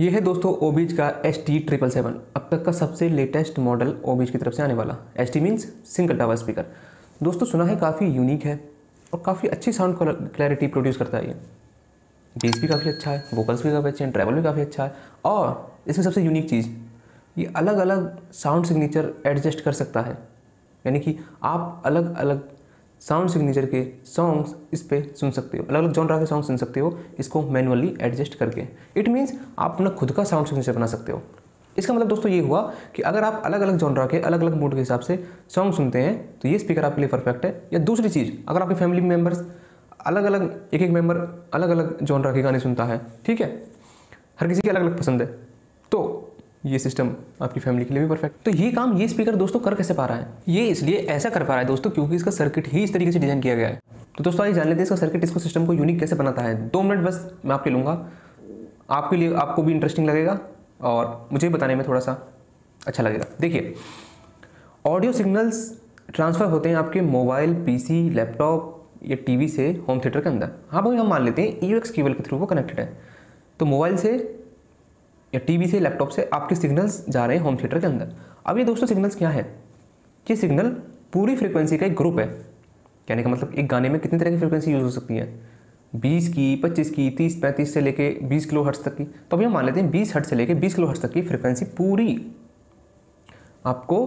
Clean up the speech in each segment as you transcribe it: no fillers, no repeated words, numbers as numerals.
ये है दोस्तों ओबीज का ST777, अब तक का सबसे लेटेस्ट मॉडल ओबीज की तरफ से आने वाला। ST means single tower speaker. दोस्तों सुना है काफ़ी यूनिक है और काफ़ी अच्छी साउंड क्लैरिटी प्रोड्यूस करता है। ये बेस भी काफ़ी अच्छा है, वोकल्स भी काफ़ी अच्छे हैं, ट्रैवल भी काफ़ी अच्छा है और इसमें सबसे यूनिक चीज़ ये अलग अलग साउंड सिग्नेचर एडजस्ट कर सकता है। यानी कि आप अलग अलग साउंड सिग्नेचर के सॉन्ग्स इस पे सुन सकते हो, अलग अलग जॉनरा के सॉन्ग सुन सकते हो इसको मैनुअली एडजस्ट करके। इट मीन्स आप अपना खुद का साउंड सिग्नेचर बना सकते हो। इसका मतलब दोस्तों ये हुआ कि अगर आप अलग अलग जॉनरा के अलग अलग मूड के हिसाब से सॉन्ग सुनते हैं तो ये स्पीकर आपके लिए परफेक्ट है। या दूसरी चीज़, अगर आपके फैमिली मेम्बर्स अलग अलग एक मेंबर अलग अलग जॉनरा के गाने सुनता है, ठीक है, हर किसी की अलग अलग पसंद है, तो ये सिस्टम आपकी फैमिली के लिए भी परफेक्ट। तो ये काम ये स्पीकर दोस्तों कर कैसे पा रहा है? ये इसलिए ऐसा कर पा रहा है दोस्तों क्योंकि इसका सर्किट ही इस तरीके से डिजाइन किया गया है। तो दोस्तों आइए जान लेते हैं इसका सर्किट इसको सिस्टम को यूनिक कैसे बनाता है। 2 मिनट बस मैं आपके लूँगा, आपके लिए आपको भी इंटरेस्टिंग लगेगा और मुझे बताने में थोड़ा सा अच्छा लगेगा। देखिए, ऑडियो सिग्नल्स ट्रांसफ़र होते हैं आपके मोबाइल, PC, लैपटॉप या TV से होम थिएटर के अंदर। हाँ भाई, हम मान लेते हैं AUX केबल के थ्रू वो कनेक्टेड है, तो मोबाइल से या TV से, लैपटॉप से आपके सिग्नल्स जा रहे हैं होम थिएटर के अंदर। अब ये दोस्तों सिग्नल्स क्या है? ये सिग्नल पूरी फ्रीक्वेंसी का एक ग्रुप है। कहने का मतलब एक गाने में कितनी तरह की फ्रीक्वेंसी यूज़ हो सकती है? 20 की, 25 की, 30, 35 से लेके 20 किलो हर्ट्ज तक की। तो अभी हम मान लेते हैं 20 हर्ट्ज से लेके 20 किलो हर्ट्ज तक की फ्रीक्वेंसी पूरी आपको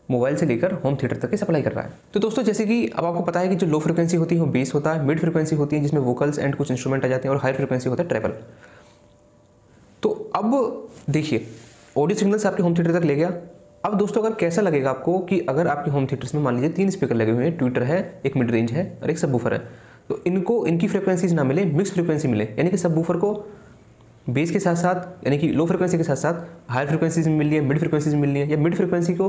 मोबाइल से लेकर होम थिएटर तक की सप्लाई कर रहा है। तो दोस्तों जैसे कि अब आपको पता है कि जो लो फ्रीक्वेंसी होती है वो बेस होता है, मिड फ्रीक्वेंसी होती है जिसमें वोकल्स एंड कुछ इंस्ट्रूमेंट आ जाते हैं और हाई फ्रीक्वेंसी होता है ट्रेवल। तो अब देखिए, ऑडियो सिग्नल्स आपके होम थिएटर तक ले गया। अब दोस्तों अगर कैसा लगेगा आपको कि अगर आपके होम थिएटर्स में मान लीजिए 3 स्पीकर लगे हुए हैं, ट्विटर है, एक मिड रेंज है और एक सबवूफर है, तो इनको इनकी फ्रीक्वेंसीज ना मिले, मिक्स फ्रीक्वेंसी मिले। यानी कि सबवूफर को बेस के साथ साथ यानी कि लो फ्रीक्वेंसी के साथ साथ हाई फ्रीक्वेंसीज मिल रही है, मिड फ्रीक्वेंसीज मिल रही है, या मिड फ्रीक्वेंसी को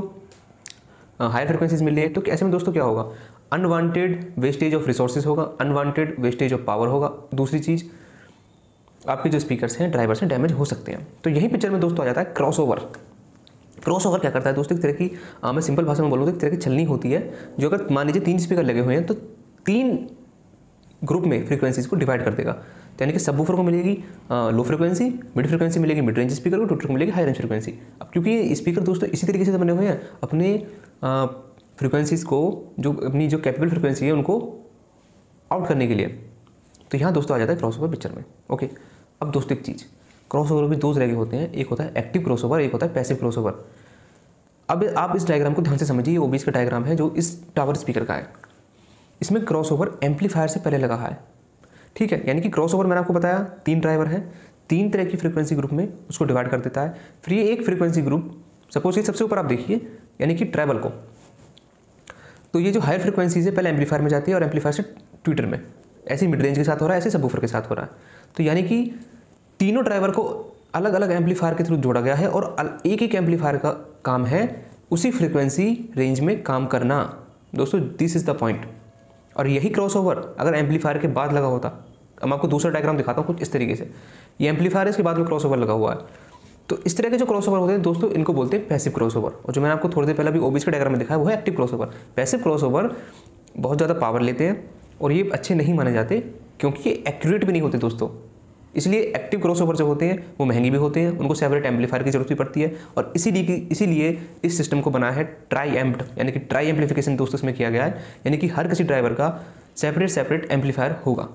हाई फ्रीक्वेंसीज मिल रही है। तो ऐसे में दोस्तों क्या होगा? अनवांटेड वेस्टेज ऑफ रिसोर्सेज होगा, अनवांटेड वेस्टेज ऑफ पावर होगा। दूसरी चीज़, आपके जो स्पीकर्स हैं, ड्राइवर्स हैं, डैमेज हो सकते हैं। तो यही पिक्चर में दोस्तों आ जाता है क्रॉसओवर। क्रॉसओवर क्या करता है दोस्तों? एक तरह की मैं सिंपल भाषा में बोलूँ तो एक तरह की छलनी होती है जो अगर मान लीजिए 3 स्पीकर लगे हुए हैं तो 3 ग्रुप में फ्रीक्वेंसीज को डिवाइड कर देगा। तो यानी कि सबवूफर को मिलेगी लो फ्रीक्वेंसी, मिड फ्रीक्वेंसी मिलेगी मिड रेंज स्पीकर को, ट्विटर को मिलेगी हाई रेंज फ्रीक्वेंसी। अब क्योंकि ये स्पीकर दोस्तों इसी तरीके से बने हुए हैं, अपने फ्रीक्वेंसीज को जो अपनी जो कैपेबल फ्रीक्वेंसी है उनको आउट करने के लिए। तो यहाँ दोस्तों आ जाता है क्रॉसओवर पिक्चर में। ओके, अब दोस्तों एक चीज़, क्रॉसओवर भी 2 तरह के होते हैं, एक होता है एक्टिव क्रॉसओवर, एक होता है पैसिव क्रॉसओवर। अब आप इस डायग्राम को ध्यान से समझिए, ये ओबीज का डायग्राम है जो इस टावर स्पीकर का है। इसमें क्रॉसओवर एम्पलीफायर से पहले लगा है, ठीक है। यानी कि क्रॉसओवर मैंने आपको बताया 3 ड्राइवर हैं, 3 तरह की फ्रीक्वेंसी ग्रुप में उसको डिवाइड कर देता है। फिर ये एक फ्रीक्वेंसी ग्रुप, सपोज ये सबसे ऊपर आप देखिए यानी कि ट्रैवल को, तो ये जो हायर फ्रीक्वेंसीज है पहले एम्पलीफायर में जाती है और एम्पलीफायर से ट्विटर में, ऐसे मिड रेंज के साथ हो रहा है, ऐसे सबवूफर के साथ हो रहा है। तो यानी कि तीनों ड्राइवर को अलग अलग एम्पलीफायर के थ्रू जोड़ा गया है और एक एक एम्पलीफायर का काम है उसी फ्रीक्वेंसी रेंज में काम करना। दोस्तों दिस इज द पॉइंट। और यही क्रॉसओवर अगर एम्पलीफायर के बाद लगा होता, अब मैं आपको दूसरा डायग्राम दिखाता हूँ कुछ इस तरीके से, ये एम्पलीफायर इसके बाद में क्रॉसओवर लगा हुआ है। तो इस तरह के जो क्रॉसओवर होते हैं दोस्तों इनको बोलते हैं पैसिव क्रॉसओवर। और जो मैंने आपको थोड़ी देर पहले अभी ओबीज के डायग्राम में दिखाया वो है एक्टिव क्रॉसओवर। पैसिव क्रॉसओवर बहुत ज़्यादा पावर लेते हैं और ये अच्छे नहीं माने जाते क्योंकि ये एक्यूरेट भी नहीं होते दोस्तों। इसलिए एक्टिव क्रॉसओवर जो होते हैं वो महंगे भी होते हैं, उनको सेपरेट एम्पलीफायर की जरूरत भी पड़ती है। और इसीलिए इस सिस्टम को बनाया है ट्राई एम्प्ड, यानी कि ट्राई एम्पलीफिकेशन दोस्तों इसमें किया गया है। यानी कि हर किसी ड्राइवर का सेपरेट एम्पलीफायर होगा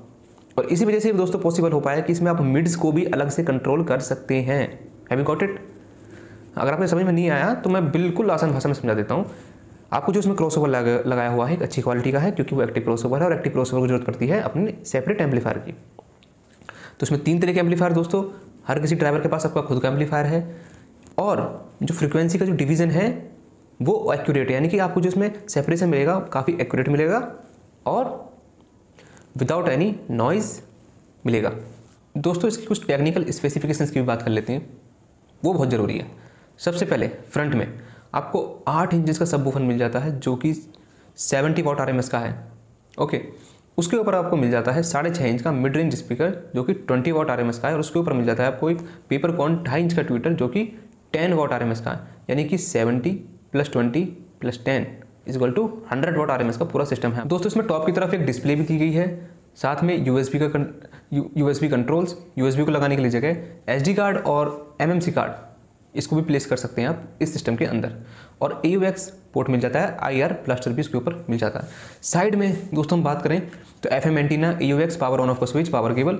और इसी वजह से दोस्तों पॉसिबल हो पाया कि इसमें आप मिड्स को भी अलग से कंट्रोल कर सकते हैं। Have you got it? अगर आपको समझ में नहीं आया तो मैं बिल्कुल आसान भाषा में समझा देता हूँ आपको। जो इसमें क्रॉसओवर लगाया हुआ है एक अच्छी क्वालिटी का है क्योंकि वो एक्टिव क्रॉसओवर है और एक्टिव क्रॉसओवर की जरूरत पड़ती है अपने सेपरेट एम्पलीफायर की। तो इसमें 3 तरह के एम्पलीफायर दोस्तों, हर किसी ड्राइवर के पास आपका खुद का एम्पलीफायर है और जो फ्रीक्वेंसी का जो डिवीज़न है वो एक्यूरेट है, यानी कि आपको जो इसमें सेपरेशन मिलेगा काफ़ी एक्यूरेट मिलेगा और विदाउट एनी नॉइज़ मिलेगा। दोस्तों इसकी कुछ टेक्निकल स्पेसिफिकेशंस की भी बात कर लेते हैं, वो बहुत ज़रूरी है। सबसे पहले फ्रंट में आपको 8 इंचेस का सबवूफर मिल जाता है जो कि 70 वॉट RMS का है। ओके, उसके ऊपर आपको मिल जाता है 6.5 इंच का मिड रेंज स्पीकर जो कि 20 वॉट RMS का है और उसके ऊपर मिल जाता है आपको एक पेपरकॉन 2.5 इंच का ट्विटर जो कि 10 वॉट RMS का है। यानी कि 70 + 20 + 10 = 100 वॉट RMS का पूरा सिस्टम है। दोस्तों इसमें टॉप की तरफ एक डिस्प्ले भी दी गई है, साथ में USB का USB कंट्रोल्स, USB को लगाने के लिए जगह, SD कार्ड और MMC कार्ड इसको भी प्लेस कर सकते हैं आप इस सिस्टम के अंदर। और AUX पोर्ट मिल जाता है, IR ब्लास्टर भी इसके ऊपर मिल जाता है। साइड में दोस्तों हम बात करें तो FM antenna, AUX, power on off का switch, power cable,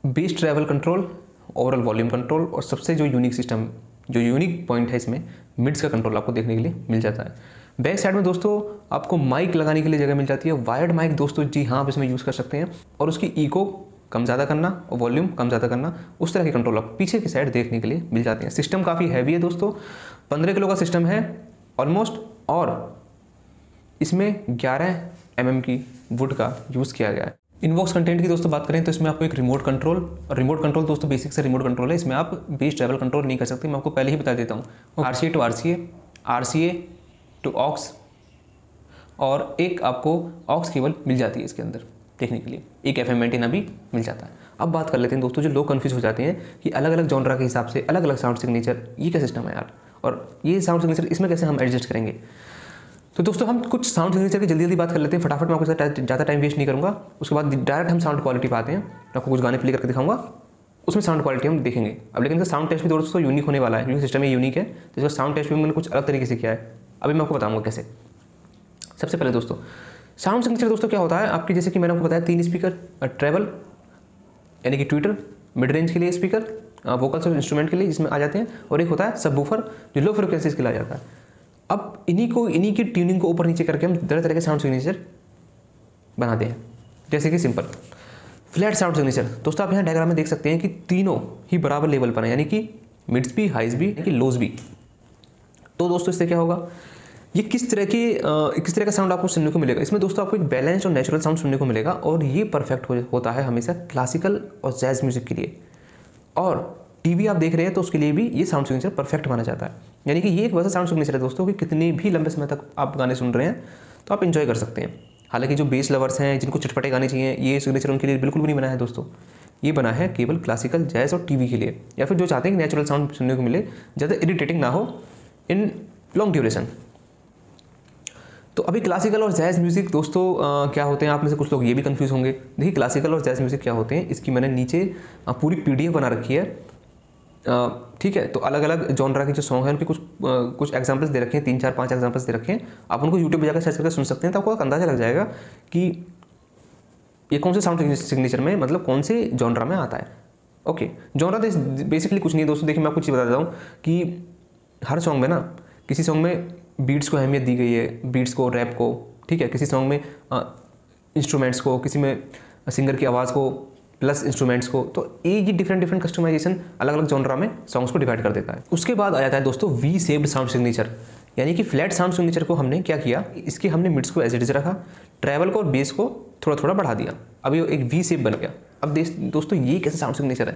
bass treble control, overall volume control, और सबसे जो यूनिक सिस्टम, जो यूनिक पॉइंट है इसमें, मिड्स का कंट्रोल आपको देखने के लिए मिल जाता है। बैक साइड में दोस्तों आपको माइक लगाने के लिए जगह मिल जाती है, वायर्ड माइक दोस्तों, जी हाँ, आप इसमें यूज़ कर सकते हैं। और उसकी इको कम ज़्यादा करना और वॉल्यूम कम ज़्यादा करना, उस तरह के कंट्रोल आप पीछे की साइड देखने के लिए मिल जाते हैं। सिस्टम काफ़ी हैवी है दोस्तों, 15 किलो का सिस्टम है ऑलमोस्ट, और इसमें 11 mm की वुड का यूज़ किया गया है। इनबॉक्स कंटेंट की दोस्तों बात करें तो इसमें आपको एक रिमोट कंट्रोल दोस्तों बेसिक से रिमोट कंट्रोल है, इसमें आप बेस ट्रैवल कंट्रोल नहीं कर सकते, मैं आपको पहले ही बता देता हूँ। RCA to RCA, RCA to ox, और एक आपको ऑक्स केबल मिल जाती है इसके अंदर देखने के लिए, एक FM एंटीना भी मिल जाता है। अब बात कर लेते हैं दोस्तों, जो लोग कंफ्यूज हो जाते हैं कि अलग अलग जॉनरा के हिसाब से अलग अलग साउंड सिग्नेचर, ये क्या सिस्टम है यार, और ये साउंड सिग्नेचर इसमें कैसे हम एडजस्ट करेंगे। तो दोस्तों हम कुछ साउंड सिग्नेचर की जल्दी बात कर लेते हैं फटाफट, मैं आपको ज़्यादा टाइम वेस्ट नहीं करूँगा। उसके बाद डायरेक्ट हम साउंड क्वालिटी पे आते हैं, मैं आपको कुछ गाने प्ले करके दिखाऊंगा, उसमें साउंड क्वालिटी हम देखेंगे। अब लेकिन इसका साउंड टेस्ट भी दोस्तों यूनिक होने वाला है, क्योंकि सिस्टम में यूनिक है, तो इसका साउंड टेस्ट भी मैंने कुछ अलग तरीके से किया है, अभी मैं आपको बताऊँगा कैसे। सबसे पहले दोस्तों साउंड सिग्नेचर दोस्तों क्या होता है आपकी, जैसे कि मैंने आपको बताया 3 स्पीकर, ट्रैवल यानी कि ट्विटर, मिड रेंज के लिए स्पीकर, वोकल्स और इंस्ट्रूमेंट के लिए जिसमें आ जाते हैं, और एक होता है सबवूफर जो लो फ्रिक्वेंसीज के लिए आ जाता है। अब इन्हीं की ट्यूनिंग को ऊपर नीचे करके हम तरह तरह के साउंड सिग्नेचर बनाते हैं। जैसे कि सिंपल फ्लैट साउंड सिग्नेचर दोस्तों, आप यहाँ डायग्राम में देख सकते हैं कि तीनों ही बराबर लेवल पर है, यानी कि मिड्स भी, हाइज भी, यानी कि लोज भी। तो दोस्तों इससे क्या होगा, ये किस तरह का साउंड आपको सुनने को मिलेगा। इसमें दोस्तों आपको एक बैलेंस्ड और नेचुरल साउंड सुनने को मिलेगा, और ये परफेक्ट होता है हमेशा क्लासिकल और जैज म्यूजिक के लिए। और टीवी आप देख रहे हैं तो उसके लिए भी ये साउंड सिग्नेचर परफेक्ट माना जाता है। यानी कि ये एक वैसा साउंड सिग्नेचर है दोस्तों कि कितने भी लंबे समय तक आप गाने सुन रहे हैं तो आप इन्जॉय कर सकते हैं। हालांकि जो बेस लवर्स हैं, जिनको चटपटे गाने चाहिए, ये सिग्नेचर उनके लिए बिल्कुल भी नहीं बना है दोस्तों। ये बना है केवल क्लासिकल, जैज और टीवी के लिए, या फिर जो चाहते हैं कि नेचुरल साउंड सुनने को मिले, ज़्यादा इरिटेटिंग ना हो इन लॉन्ग ड्यूरेशन। तो अभी क्लासिकल और जैज़ म्यूज़िक दोस्तों क्या होते हैं, आप में से कुछ लोग ये भी कंफ्यूज होंगे। देखिए क्लासिकल और जैज़ म्यूज़िक क्या होते हैं, इसकी मैंने नीचे पूरी PDF बना रखी है, ठीक है। तो अलग अलग जॉनरा के जो सॉन्ग हैं उनके कुछ एग्जांपल्स दे रखे हैं, 3 4 5 एग्जांपल्स दे रखे हैं। आप उनको यूट्यूब पे जाकर सर्च करके सुन सकते हैं, तो आपको एक अंदाजा लग जाएगा कि ये कौन से साउंड सिग्नेचर में, मतलब कौन से जॉनरा में आता है। ओके, जॉनरा तो बेसिकली कुछ नहीं है दोस्तों। देखिए मैं आपको चीज़ बता देता हूँ कि हर सॉन्ग में ना, किसी सॉन्ग में बीट्स को अहमियत दी गई है, बीट्स को, रैप को, ठीक है। किसी सॉन्ग में इंस्ट्रूमेंट्स को, किसी में सिंगर की आवाज़ को प्लस इंस्ट्रूमेंट्स को, तो ये डिफरेंट कस्टमाइजेशन अलग अलग जॉनरा में सॉन्ग्स को डिवाइड कर देता है। उसके बाद आ जाता है दोस्तों वी शेप्ड साउंड सिग्नेचर, यानी कि फ्लैट साउंड सिग्नेचर को हमने क्या किया, इसके हमने मिड्स को एज इट इज रखा, ट्रैवल को और बेस को थोड़ा थोड़ा बढ़ा दिया, अब ये एक वी शेप बन गया। अब दोस्तों ये कैसा साउंड सिग्नेचर है,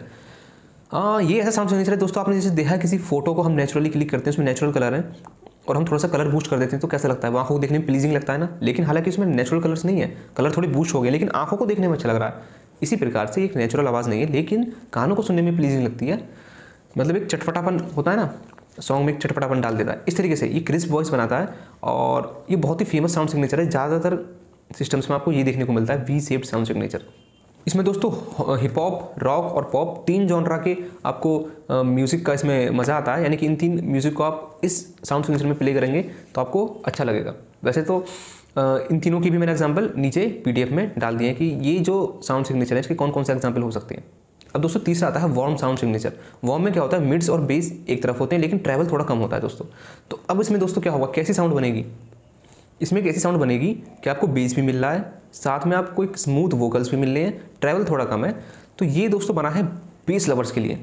ये ऐसा साउंड सिग्नेचर है दोस्तों, आपने जैसे देखा किसी फोटो को हम नेचुरली क्लिक करते हैं, उसमें नेचुरल कलर है और हम थोड़ा सा कलर बूस्ट कर देते हैं, तो कैसा लगता है, वो आंखों को देखने में प्लीजिंग लगता है ना। लेकिन हालांकि उसमें नेचुरल कलर्स नहीं है, कलर थोड़ी बूस्ट हो गए, लेकिन आंखों को देखने में अच्छा लग रहा है। इसी प्रकार से एक नेचुरल आवाज़ नहीं है, लेकिन कानों को सुनने में प्लीजिंग लगती है, मतलब एक चटपटापन होता है ना, सॉन्ग में एक चटपटापन डाल देता है। इस तरीके से ये क्रिस्प वॉइस बनाता है, और ये बहुत ही फेमस साउंड सिग्नेचर है। ज़्यादातर सिस्टम्स में आपको ये देखने को मिलता है, वी शेप्ड साउंड सिग्नेचर। इसमें दोस्तों हिप हॉप, रॉक और पॉप 3 जॉनरा के आपको म्यूज़िक का इसमें मज़ा आता है, यानी कि इन 3 म्यूज़िक को आप इस साउंड सिग्नेचर में प्ले करेंगे तो आपको अच्छा लगेगा। वैसे तो इन तीनों की भी मैंने एग्जांपल नीचे PDF में डाल दिए हैं कि ये जो साउंड सिग्नेचर है इसके कौन कौन से एग्जांपल हो सकते हैं। अब दोस्तों तीसरा आता है वार्म साउंड सिग्नेचर। वार्म में क्या होता है, मिड्स और बेस एक तरफ होते हैं, लेकिन ट्रैवल थोड़ा कम होता है दोस्तों। तो अब इसमें दोस्तों क्या होगा, कैसी साउंड बनेगी, इसमें एक ऐसी साउंड बनेगी कि आपको बेस भी मिल रहा है, साथ में आपको एक स्मूथ वोकल्स भी मिल रहे हैं, ट्रैवल थोड़ा कम है। तो ये दोस्तों बना है बेस लवर्स के लिए,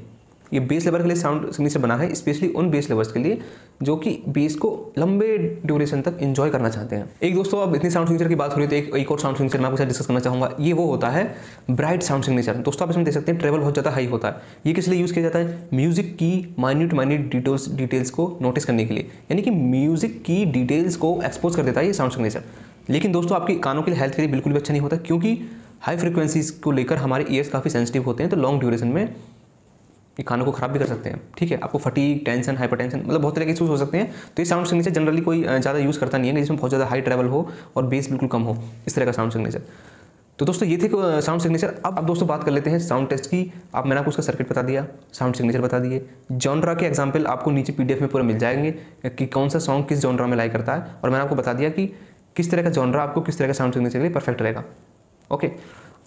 ये बेस लेवल के लिए साउंड सिग्नेचर बना है, स्पेशली उन बेस लेवर्स के लिए जो कि बेस को लंबे ड्यूरेशन तक एंजॉय करना चाहते हैं। एक दोस्तों अब इतनी साउंड सिग्नेचर की बात हो रही है तो एक और साउंड सिग्नेचर मैं आपके साथ डिस्कस करना चाहूँगा, ये वो होता है ब्राइट साउंड सिग्नेचर। दोस्तों आप इसमें देख सकते हैं ट्रेवल बहुत ज़्यादा हाई होता है। ये किस लिए यूज़ किया जाता है, म्यूजिक की माइन्यूट डिटेल्स को नोटिस करने के लिए, यानी कि म्यूजिक की डिटेल्स को एक्सपोज कर देता है ये साउंड सिग्नेचर। लेकिन दोस्तों आपकी कानों के लिए, हेल्थ के लिए बिल्कुल भी अच्छा नहीं होता, क्योंकि हाई फ्रिक्वेंसीज को लेकर हमारे ईयर्स काफ़ी सेंसिटिव होते हैं, तो लॉन्ग ड्यूरेशन में ये कानों को खराब भी कर सकते हैं। ठीक है, आपको फटीग, टेंशन, हाइपरटेंशन, मतलब बहुत तरह के इशूज़ हो सकते हैं। तो ये साउंड सिग्नेचर जनरली कोई ज़्यादा यूज़ करता नहीं है, जिसमें बहुत ज़्यादा हाई ट्रैवल हो और बेस बिल्कुल कम हो, इस तरह का साउंड सिग्नेचर। तो दोस्तों ये थे साउंड सिग्नेचर। अब दोस्तों बात कर लेते हैं साउंड टेस्ट की। अब मैंने आपको उसका सर्किट बता दिया, साउंड सिग्नेचर बता दिए, जॉनरा के एग्जांपल आपको नीचे पीडीएफ में पूरा मिल जाएंगे कि कौन सा सॉन्ग किस जॉनरा में लाई करता है, और मैंने आपको बता दिया कि किस तरह का जॉनरा आपको किस तरह का साउंड सिग्नेचर के लिए परफेक्ट रहेगा। ओके,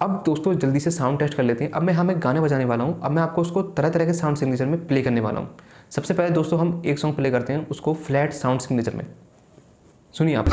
अब दोस्तों जल्दी से साउंड टेस्ट कर लेते हैं। अब मैं हमें गाने बजाने वाला हूँ, अब मैं आपको उसको तरह तरह के साउंड सिग्नेचर में प्ले करने वाला हूँ। सबसे पहले दोस्तों हम एक सॉन्ग प्ले करते हैं, उसको फ्लैट साउंड सिग्नेचर में। सुनिए आप।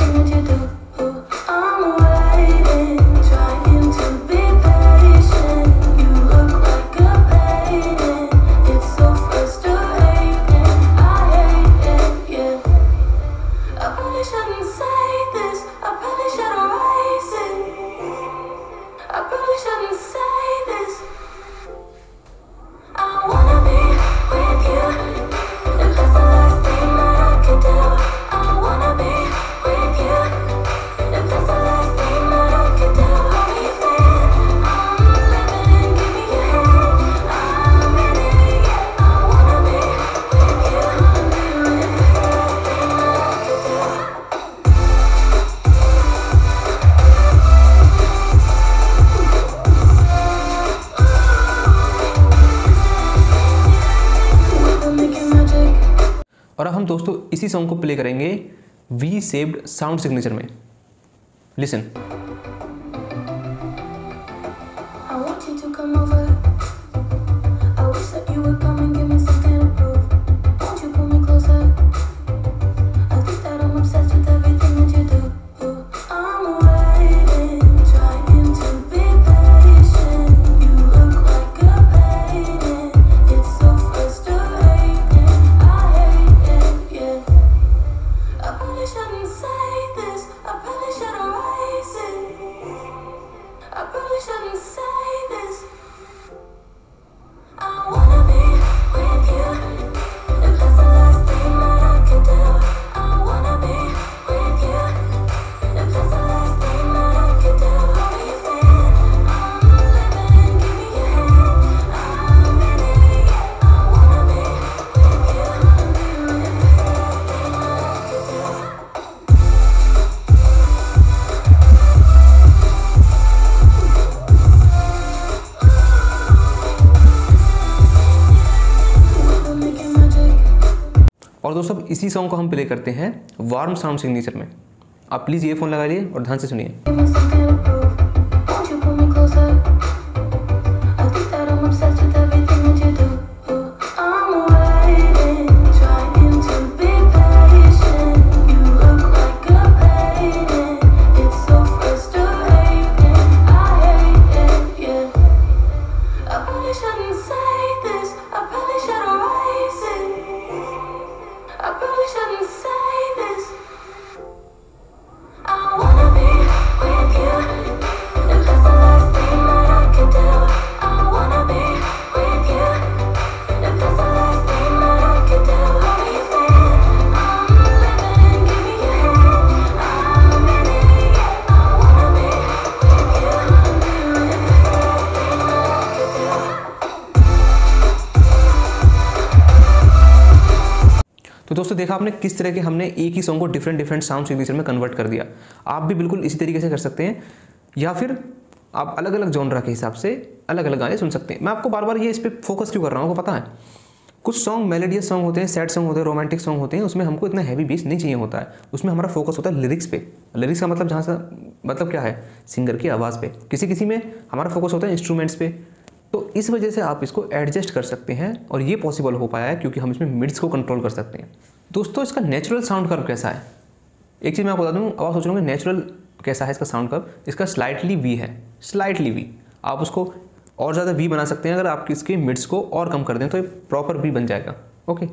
और अब हम दोस्तों इसी सॉन्ग को प्ले करेंगे वी सेव्ड साउंड सिग्नेचर में। लिसन। और दोस्तों इसी सॉन्ग को हम प्ले करते हैं वार्म साउंड सिग्नेचर में। आप प्लीज़ ये फ़ोन लगा लिए और ध्यान से सुनिए। तो दोस्तों देखा आपने किस तरह के हमने एक ही सॉन्ग को डिफरेंट साउंड सिग्नेचर में कन्वर्ट कर दिया। आप भी बिल्कुल इसी तरीके से कर सकते हैं, या फिर आप अलग अलग जॉनरा के हिसाब से अलग अलग गाने सुन सकते हैं। मैं आपको बार बार ये इस पर फोकस क्यों कर रहा हूँ, आपको पता है कुछ सॉन्ग मेलोडियस सॉन्ग होते हैं, सैड सॉन्ग होते हैं, रोमांटिक सॉन्ग होते हैं, उसमें हमको इतना हैवी बेस नहीं चाहिए होता है। उसमें हमारा फोकस होता है लिरिक्स पे। लिरिक्स का मतलब जहाँ से मतलब क्या है, सिंगर की आवाज़ पे। किसी में हमारा फोकस होता है इंस्ट्रूमेंट्स पे। तो इस वजह से आप इसको एडजस्ट कर सकते हैं, और ये पॉसिबल हो पाया है क्योंकि हम इसमें मिड्स को कंट्रोल कर सकते हैं। दोस्तों इसका नेचुरल साउंड कर्व कैसा है, एक चीज़ मैं आपको बता दूँ। अब आप सोच रहे होंगे नेचुरल कैसा है इसका साउंड कर्व। इसका स्लाइटली वी है, स्लाइटली वी। आप उसको और ज़्यादा वी बना सकते हैं, अगर आप इसके मिड्स को और कम कर दें तो ये प्रॉपर वी बन जाएगा। ओके,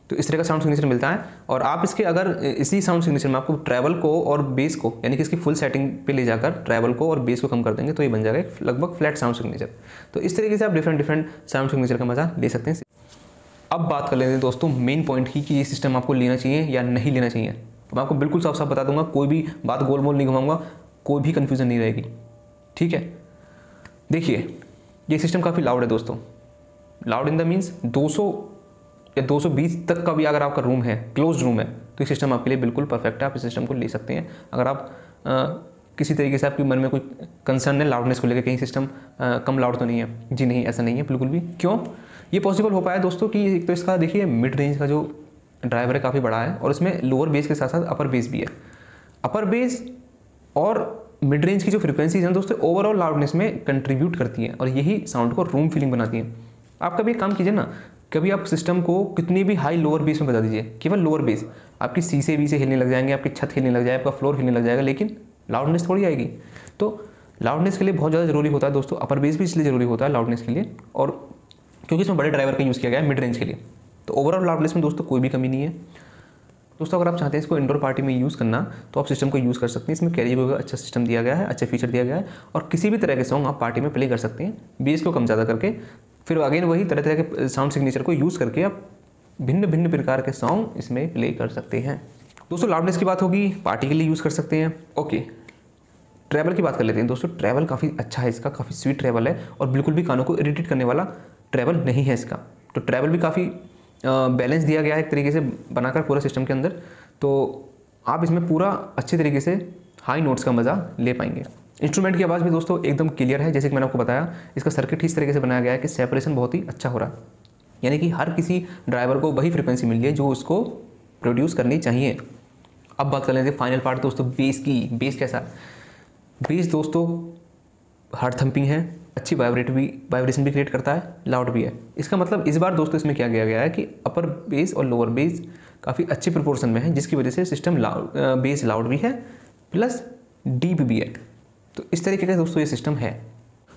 तो इस तरह का साउंड सिग्नेचर मिलता है। और आप इसके अगर इसी साउंड सिग्नेचर में आपको ट्रैवल को और बेस को, यानी कि इसकी फुल सेटिंग पे ले जाकर ट्रैवल को और बेस को कम कर देंगे तो ये बन जाएगा लगभग फ्लैट साउंड सिग्नेचर। तो इस तरीके से आप डिफरेंट साउंड सिग्नेचर का मजा ले सकते हैं। अब बात कर लेते हैं दोस्तों मेन पॉइंट की कि ये सिस्टम आपको लेना चाहिए या नहीं लेना चाहिए। तो मैं आपको बिल्कुल साफ साफ बता दूंगा, कोई भी बात गोल मोल नहीं घुमाऊंगा, कोई भी कन्फ्यूज़न नहीं रहेगी। ठीक है, देखिए ये सिस्टम काफ़ी लाउड है दोस्तों। लाउड इन द मीन्स 200 या 220 तक का भी अगर आपका रूम है, क्लोज रूम है, तो ये सिस्टम आपके लिए बिल्कुल परफेक्ट है। आप इस सिस्टम को ले सकते हैं। अगर आप किसी तरीके से आपके मन में कोई कंसर्न है लाउडनेस को लेकर, कहीं सिस्टम कम लाउड तो नहीं है? जी नहीं, ऐसा नहीं है बिल्कुल भी। क्यों ये पॉसिबल हो पाया दोस्तों कि एक तो इसका देखिए मिड रेंज का जो ड्राइवर है काफ़ी बड़ा है, और इसमें लोअर बेस के साथ साथ अपर बेस भी है। अपर बेस और मिड रेंज की जो फ्रिक्वेंसीज हैं दोस्तों ओवरऑल लाउडनेस में कंट्रीब्यूट करती हैं, और यही साउंड को रूम फीलिंग बनाती हैं। आप कभी एक काम कीजिए ना, कभी आप सिस्टम को कितनी भी हाई लोअर बेस में बता दीजिए, केवल लोअर बेस, आपकी सी से हिलने लग जाएंगे, आपकी छत हिलने लग जाएगा, आपका फ्लोर हिलने लग जाएगा, लेकिन लाउडनेस थोड़ी आएगी। तो लाउडनेस के लिए बहुत ज़्यादा जरूरी होता है दोस्तों, अपर बेस भी इसलिए ज़रूरी होता है लाउडनेस के लिए, और क्योंकि इसमें बड़े ड्राइवर का यूज़ किया गया है मिड रेंज के लिए। तो ओवरऑल लाउडनेस में दोस्तों कोई भी कमी नहीं है। दोस्तों अगर आप चाहते हैं इसको इंडोर पार्टी में यूज़ करना तो आप सिस्टम को यूज़ कर सकते हैं। इसमें कैरियो का अच्छा सिस्टम दिया गया है, अच्छा फीचर दिया गया है, और किसी भी तरह के सॉन्ग आप पार्टी में प्ले कर सकते हैं, बेस को कम ज़्यादा करके। फिर अगेन वही तरह तरह के साउंड सिग्नेचर को यूज़ करके आप भिन्न भिन्न प्रकार के सॉन्ग इसमें प्ले कर सकते हैं। दोस्तों लाउडनेस की बात होगी, पार्टी के लिए यूज़ कर सकते हैं। ओके, ट्रैवल की बात कर लेते हैं दोस्तों। ट्रैवल काफ़ी अच्छा है इसका, काफ़ी स्वीट ट्रैवल है, और बिल्कुल भी कानों को इरिटेट करने वाला ट्रैवल नहीं है इसका। तो ट्रैवल भी काफ़ी बैलेंस दिया गया है एक तरीके से बनाकर पूरा सिस्टम के अंदर, तो आप इसमें पूरा अच्छे तरीके से हाई नोट्स का मज़ा ले पाएंगे। इंस्ट्रूमेंट की आवाज़ भी दोस्तों एकदम क्लियर है, जैसे कि मैंने आपको बताया इसका सर्किट ही इस तरीके से बनाया गया है कि सेपरेशन बहुत ही अच्छा हो रहा है, यानी कि हर किसी ड्राइवर को वही फ्रिक्वेंसी मिल रही है जो उसको प्रोड्यूस करनी चाहिए। अब बात कर लेते हैं फाइनल पार्ट दोस्तों, बेस की। बेस कैसा? बेस दोस्तों हार्ड थम्पिंग है, अच्छी वाइब्रेशन भी क्रिएट करता है, लाउड भी है। इसका मतलब इस बार दोस्तों इसमें क्या किया गया है कि अपर बेस और लोअर बेस काफ़ी अच्छे प्रोपोर्शन में है, जिसकी वजह से सिस्टम बेस लाउड भी है प्लस डीप भी है। तो इस तरीके का दोस्तों ये सिस्टम है।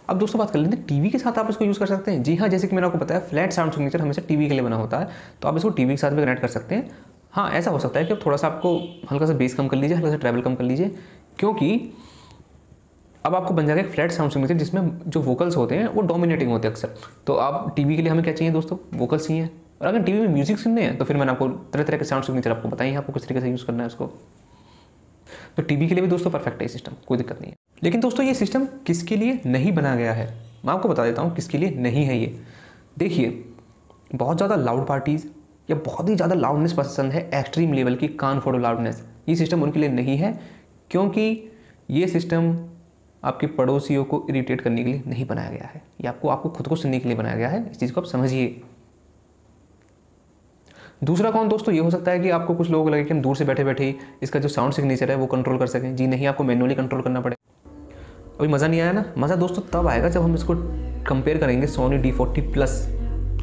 अब दोस्तों बात कर लेते हैं टीवी के साथ आप इसको यूज़ कर सकते हैं। जी हाँ, जैसे कि मैंने आपको बताया फ्लैट साउंड सिग्नेचर हमेशा टीवी के लिए बना होता है, तो आप इसको टीवी के साथ भी कनेक्ट कर सकते हैं। हाँ, ऐसा हो सकता है कि थोड़ा सा आपको हल्का सा बेस कम कर लीजिए, हल्का सा ट्रैवल कम कर लीजिए, क्योंकि अब आपको बन जाएगा एक फ्लैट साउंड सिग्नेचर जिसमें जो वोकल्स होते हैं वो डोमिनेटिंग होते हैं अक्सर। तो आप टीवी के लिए हमें क्या चाहिए दोस्तों? वोकल्स चाहिए। और अगर टीवी में म्यूजिक सुनने हैं तो फिर मैंने आपको तरह तरह के साउंड सिग्नेचर आपको बताइए आपको किस तरीके से यूज़ करना है उसको। तो टीवी के लिए भी दोस्तों परफेक्ट है सिस्टम, कोई दिक्कत नहीं है। लेकिन दोस्तों ये सिस्टम किसके लिए नहीं बनाया गया है, मैं आपको बता देता हूँ किसके लिए नहीं है ये। देखिए, बहुत ज़्यादा लाउड पार्टीज़ या बहुत ही ज़्यादा लाउडनेस पसंद है, एक्सट्रीम लेवल की कान फोड़ो लाउडनेस, ये सिस्टम उनके लिए नहीं है, क्योंकि ये सिस्टम आपके पड़ोसियों को इरिटेट करने के लिए नहीं बनाया गया है, ये आपको खुद को सुनने के लिए बनाया गया है। इस चीज़ को आप समझिए। दूसरा कौन दोस्तों, ये हो सकता है कि आपको कुछ लोगों को लगे कि हम दूर से बैठे बैठे इसका जो साउंड सिग्नेचर है वो कंट्रोल कर सकें। जी नहीं, आपको मैनुअली कंट्रोल करना पड़ेगा। अभी मज़ा नहीं आया ना? मज़ा दोस्तों तब आएगा जब हम इसको कंपेयर करेंगे Soni D40 plus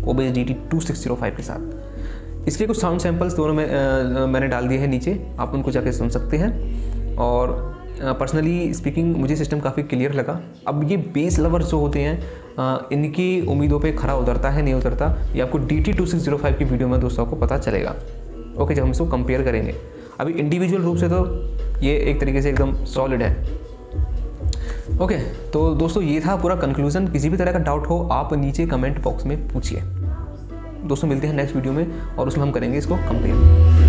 OBS DT 2605 के साथ। इसके कुछ साउंड सैंपल्स दोनों में मैंने डाल दिए हैं नीचे, आप उनको जाके सुन सकते हैं। और पर्सनली स्पीकिंग मुझे सिस्टम काफ़ी क्लियर लगा। अब ये बेस लवर्स जो होते हैं इनकी उम्मीदों पे खरा उतरता है नहीं उतरता, ये आपको DT 2605 की वीडियो में दोस्तों आपको पता चलेगा। ओके, जब हम इसको कंपेयर करेंगे। अभी इंडिविजुअल रूप से तो ये एक तरीके से एकदम सॉलिड है। ओके, तो दोस्तों ये था पूरा कंक्लूजन। किसी भी तरह का डाउट हो आप नीचे कमेंट बॉक्स में पूछिए। दोस्तों मिलते हैं नेक्स्ट वीडियो में, और उसमें हम करेंगे इसको कंपेयर।